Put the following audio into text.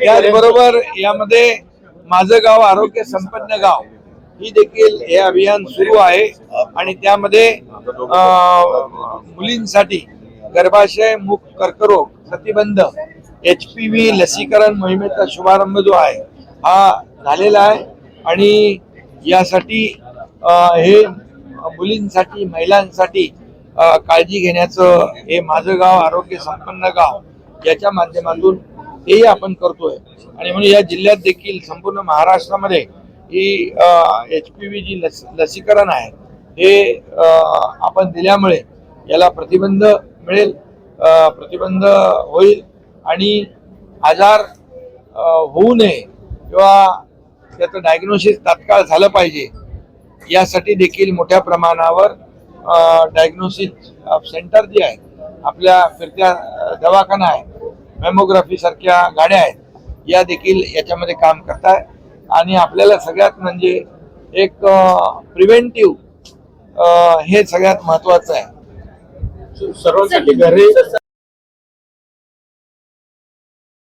त्याचबरोबर यामध्ये माझं गाव आरोग्य संपन्न गाव ही देखील हे अभियान सुरू आहे आणि त्यामध्ये मुलींसाठी गर्भाशय मुख कर्करोग प्रतिबंध HPV लसीकरण मोहिमेचा शुभारंभ जो आहे हा झालेला आहे आणि यासाठी हे मुलींसाठी महिलांसाठी काळजी घेण्याचं हे माझं गाव आरोग्य संपन्न गाव याच्या माध्यमातून हेही आपण करतोय आणि म्हणून या जिल्ह्यात देखील संपूर्ण महाराष्ट्रामध्ये ही HPV जी लसीकरण आहे हे आपण दिल्यामुळे याला प्रतिबंध मिळेल, प्रतिबंध होईल आणि आजार होऊ नये किंवा त्याचं डायग्नोसिस तात्काळ झालं पाहिजे यासाठी देखील मोठ्या प्रमाणावर डायग्नोसिस सेंटर जे आहे आपल्या फिरत्या दवाखाना आहे, मॅमोग्राफी सारख्या गाड्या आहेत या देखील याच्यामध्ये काम करताय आणि आपल्याला सगळ्यात म्हणजे एक प्रिव्हेंटिव्ह हे सगळ्यात महत्वाचं आहे. सर्वांसाठी घरी